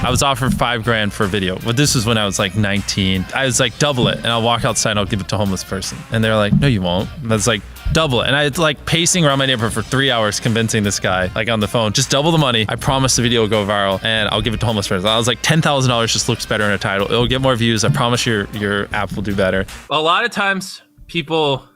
I was offered $5,000 for a video, but this was when I was like 19. I was like, double it, and I'll walk outside and I'll give it to a homeless person. And they're like, no, you won't. And I was like, double it. And I was like pacing around my neighborhood for 3 hours convincing this guy, like on the phone, just double the money. I promise the video will go viral and I'll give it to homeless person. I was like, $10,000 just looks better in a title. It'll get more views. I promise your app will do better. A lot of times people,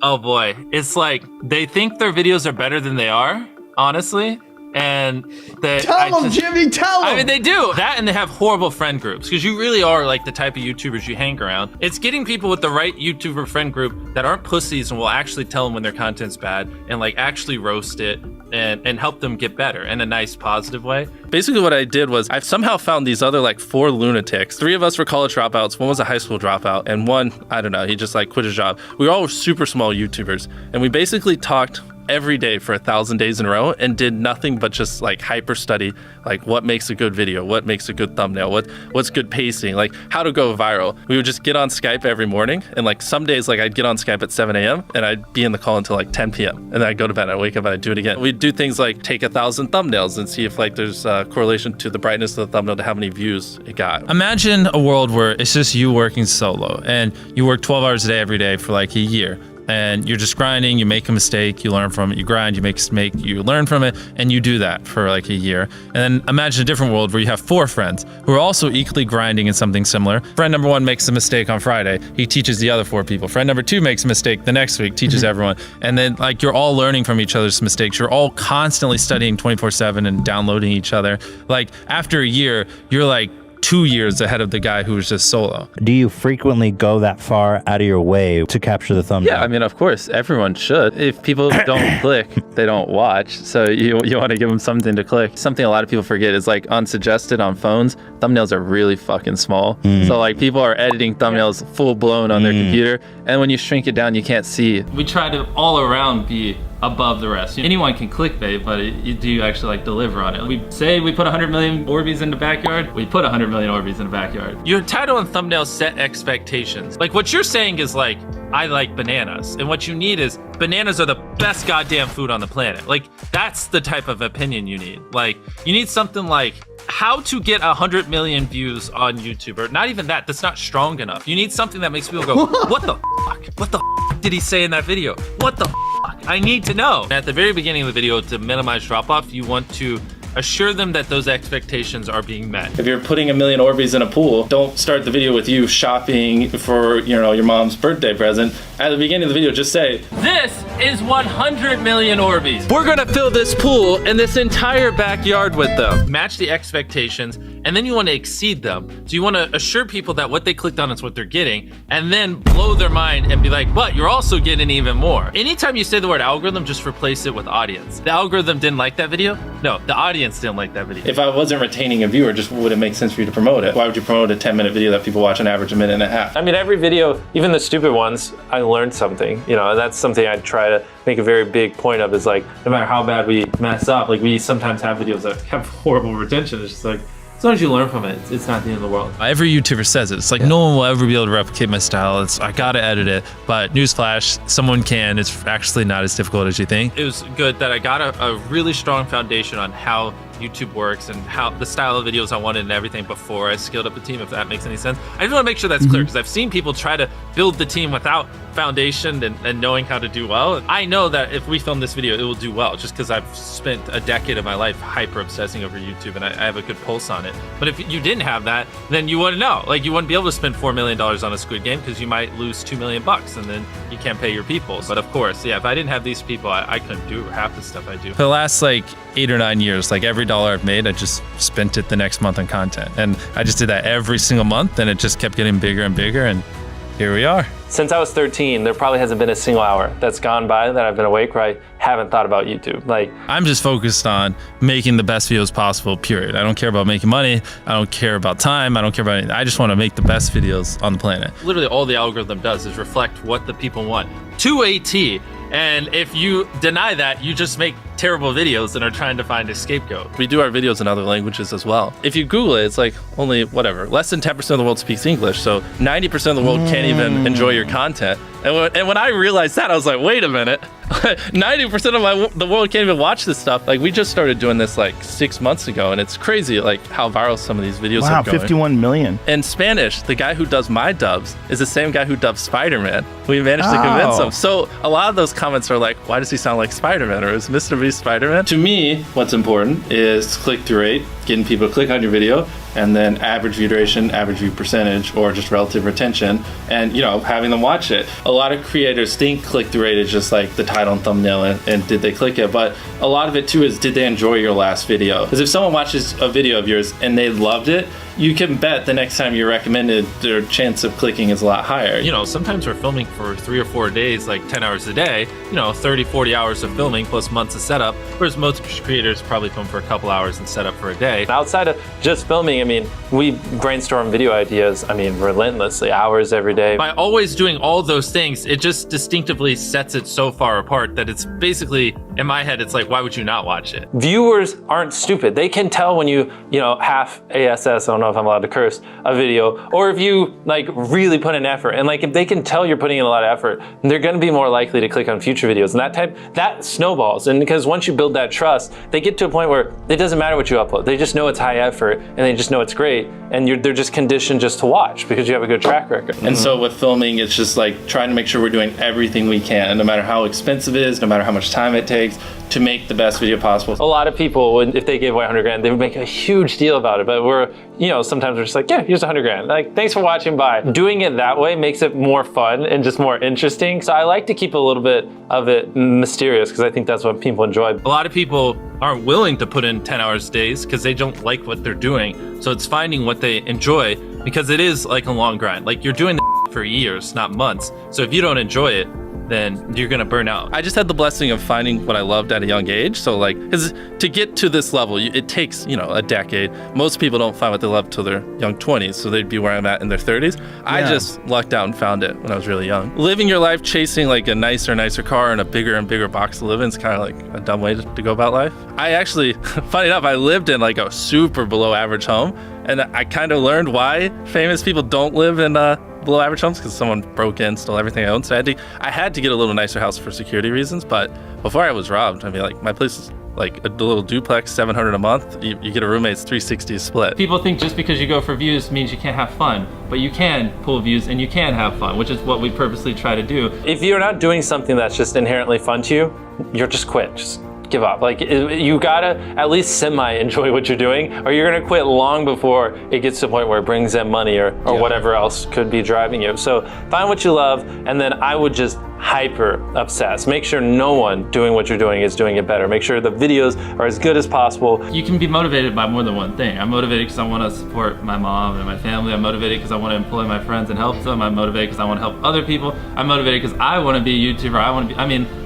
oh boy, it's like they think their videos are better than they are, honestly. And tell them, Jimmy, tell them. I mean, they do that, and they have horrible friend groups because you really are like the type of YouTubers you hang around. It's getting people with the right YouTuber friend group that aren't pussies and will actually tell them when their content's bad and like actually roast it and help them get better in a nice, positive way. Basically what I did was I've somehow found these other like 4 lunatics. 3 of us were college dropouts. One was a high school dropout, and one, I don't know, he just like quit his job. We all were super small YouTubers, and we basically talked every day for 1,000 days in a row and did nothing but just like hyper study, like what makes a good video, what makes a good thumbnail, what's good pacing, like how to go viral. We would just get on Skype every morning, and like some days like I'd get on Skype at 7 a.m. and I'd be in the call until like 10 p.m. and then I'd go to bed, I'd wake up and I'd do it again. We'd do things like take 1,000 thumbnails and see if like there's a correlation to the brightness of the thumbnail to how many views it got. Imagine a world where it's just you working solo and you work 12 hours a day every day for like a year. And you're just grinding, you make a mistake, you learn from it, you grind, you make a mistake, you learn from it, and you do that for like a year. And then imagine a different world where you have 4 friends who are also equally grinding in something similar. Friend number 1 makes a mistake on Friday, he teaches the other 4 people. Friend number 2 makes a mistake the next week, teaches everyone. And then like you're all learning from each other's mistakes. You're all constantly studying 24/7 and downloading each other. Like after a year, you're like 2 years ahead of the guy who was just solo. Do you frequently go that far out of your way to capture the thumbnail? Yeah, I mean, of course, everyone should. If people don't click, they don't watch. So you want to give them something to click. Something a lot of people forget is like unsuggested on phones, thumbnails are really fucking small. So like people are editing thumbnails full blown on their computer, and when you shrink it down, you can't see. We try to all around be above the rest. Anyone can clickbait, but you do actually like deliver on it. We say we put 100 million Orbeez in the backyard, we put 100 million Orbeez in the backyard. Your title and thumbnail set expectations. Like what you're saying is like, I like bananas. And what you need is bananas are the best goddamn food on the planet. Like that's the type of opinion you need. Like you need something like how to get 100 million views on YouTube, or not even that, that's not strong enough. You need something that makes people go, what the fuck? What the fuck did he say in that video? What the fuck? I need to know. At the very beginning of the video, to minimize drop-off, you want to assure them that those expectations are being met. If you're putting 1 million Orbeez in a pool, don't start the video with you shopping for, you know, your mom's birthday present. At the beginning of the video, just say, this is 100 million Orbeez. We're gonna fill this pool and this entire backyard with them. Match the expectations, and then you want to exceed them. So you want to assure people that what they clicked on is what they're getting, and then blow their mind and be like, but you're also getting even more. Anytime you say the word algorithm, just replace it with audience. The algorithm didn't like that video? No, the audience didn't like that video. If I wasn't retaining a viewer, just would it make sense for you to promote it? Why would you promote a 10-minute video that people watch on average a minute and a half? I mean, every video, even the stupid ones, I learned something, you know, and that's something I try to make a very big point of, is like, no matter how bad we mess up, like we sometimes have videos that have horrible retention. It's just like, as long as you learn from it, it's not the end of the world. Every YouTuber says it. It's like no one will ever be able to replicate my style. I gotta edit it, but newsflash, someone can. It's actually not as difficult as you think. It was good that I got a really strong foundation on how YouTube works and how the style of videos I wanted and everything before I scaled up the team, if that makes any sense. I just want to make sure that's clear, because I've seen people try to build the team without foundation and knowing how to do well. I know that if we film this video, it will do well, just because I've spent a decade of my life hyper obsessing over YouTube and I have a good pulse on it. But if you didn't have that, then you wouldn't know. Like you wouldn't be able to spend $4 million on a Squid Game, because you might lose $2 million and then you can't pay your people. But of course, yeah, if I didn't have these people, I couldn't do half the stuff I do. For the last like 8 or 9 years, like every dollar I've made, I just spent it the next month on content. And I just did that every single month, and it just kept getting bigger and bigger, and here we are. Since I was 13, there probably hasn't been a single hour that's gone by that I've been awake where I haven't thought about YouTube. Like, I'm just focused on making the best videos possible, period. I don't care about making money. I don't care about time. I don't care about anything. I just want to make the best videos on the planet. Literally all the algorithm does is reflect what the people want to a T. And if you deny that, you just make terrible videos and are trying to find a scapegoat. We do our videos in other languages as well. If you Google it, it's like only whatever, less than 10% of the world speaks English. So 90% of the world can't even enjoy your content. And when I realized that, I was like, wait a minute, 90% of the world can't even watch this stuff. Like, we just started doing this like 6 months ago, and it's crazy like how viral some of these videos Wow, are going. 51 million. In Spanish, the guy who does my dubs is the same guy who dubbed Spider-Man. We managed to convince him. So a lot of those comments are like, why does he sound like Spider-Man? Or is MrBeast Spider-Man? To me, what's important is click-through rate, getting people to click on your video, and then average view duration, average view percentage, or just relative retention, and having them watch it. A lot of creators think click-through rate is just like the title and thumbnail and did they click it, but a lot of it too is did they enjoy your last video? Because if someone watches a video of yours and they loved it, you can bet the next time you're recommended, their chance of clicking is a lot higher. Sometimes we're filming for 3 or 4 days, like 10 hours a day, 30, 40 hours of filming plus months of setup, whereas most creators probably film for a couple hours and set up for a day. Outside of just filming, we brainstorm video ideas, relentlessly, hours every day. By always doing all those things, it just distinctively sets it so far apart that it's basically, in my head, it's like, why would you not watch it? Viewers aren't stupid. They can tell when you half ASS, I don't know if I'm allowed to curse, a video, or if you really put in effort. And if they can tell you're putting in a lot of effort, they're gonna be more likely to click on future videos. And that snowballs. And because once you build that trust, they get to a point where it doesn't matter what you upload. They just know it's high effort and they just know it's great. And they're just conditioned just to watch because you have a good track record. And so with filming, it's just trying to make sure we're doing everything we can, no matter how expensive it is, no matter how much time it takes, to make the best video possible. A lot of people, if they gave away 100 grand, they would make a huge deal about it. But sometimes we're just like, yeah, here's 100 grand. Thanks for watching, bye. Doing it that way makes it more fun and just more interesting. So I like to keep a little bit of it mysterious because I think that's what people enjoy. A lot of people aren't willing to put in 10 hours days because they don't like what they're doing. So it's finding what they enjoy, because it is like a long grind. You're doing the for years, not months. So if you don't enjoy it, then you're gonna burn out. I just had the blessing of finding what I loved at a young age. So because to get to this level, it takes, a decade. Most people don't find what they love till their young 20s. So they'd be where I'm at in their 30s. I just lucked out and found it when I was really young. Living your life chasing a nicer car and a bigger and bigger box to live in is kind of a dumb way to go about life. I actually, funny enough, I lived in a super below average home. And I kind of learned why famous people don't live in below average homes, because someone broke in, stole everything I owned. So I had to get a little nicer house for security reasons. But before I was robbed, my place is a little duplex, $700 a month. You get a roommate's $360 split. People think just because you go for views means you can't have fun, but you can pull views and you can have fun, which is what we purposely try to do. If you're not doing something that's just inherently fun to you, you're just quit. Just give up. You gotta at least semi-enjoy what you're doing, or you're gonna quit long before it gets to a point where it brings in money or whatever else could be driving you. So find what you love, and then I would just hyper obsess. Make sure no one doing what you're doing is doing it better. Make sure the videos are as good as possible. You can be motivated by more than one thing. I'm motivated because I want to support my mom and my family. I'm motivated because I want to employ my friends and help them. I'm motivated because I want to help other people. I'm motivated because I want to be a YouTuber.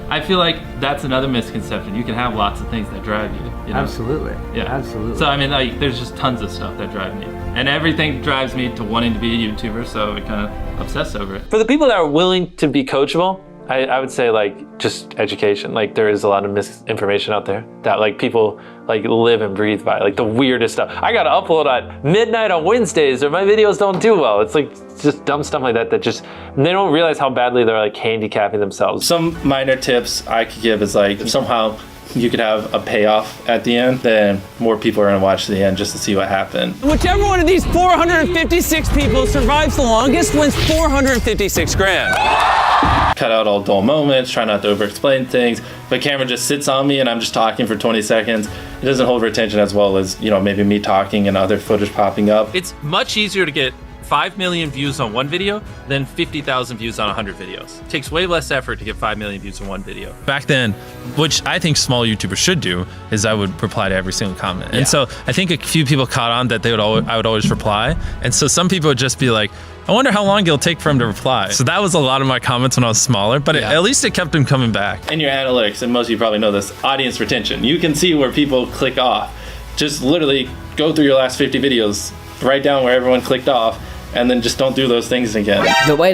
I feel like that's another misconception. You can have lots of things that drive you. Absolutely. Yeah. Absolutely. So there's just tons of stuff that drive me. And everything drives me to wanting to be a YouTuber, so I kind of obsess over it. For the people that are willing to be coachable, I would say just education. There is a lot of misinformation out there that people live and breathe by, the weirdest stuff. I gotta upload at midnight on Wednesdays or my videos don't do well. It's just dumb stuff like that they don't realize how badly they're handicapping themselves. Some minor tips I could give is if somehow you could have a payoff at the end, then more people are gonna watch the end just to see what happened. Whichever one of these 456 people survives the longest wins 456 grand. Cut out all dull moments, try not to over-explain things. If a camera just sits on me and I'm just talking for 20 seconds, it doesn't hold retention as well as, maybe me talking and other footage popping up. It's much easier to get 5 million views on one video than 50,000 views on 100 videos. It takes way less effort to get 5 million views on one video. Back then, which I think small YouTubers should do, is I would reply to every single comment. And so I think a few people caught on that I would always reply. And so some people would just be like, I wonder how long it'll take for him to reply. So that was a lot of my comments when I was smaller, but at least it kept him coming back. And your analytics, and most of you probably know this, audience retention. You can see where people click off. Just literally go through your last 50 videos, write down where everyone clicked off, and then just don't do those things again. But wait a minute.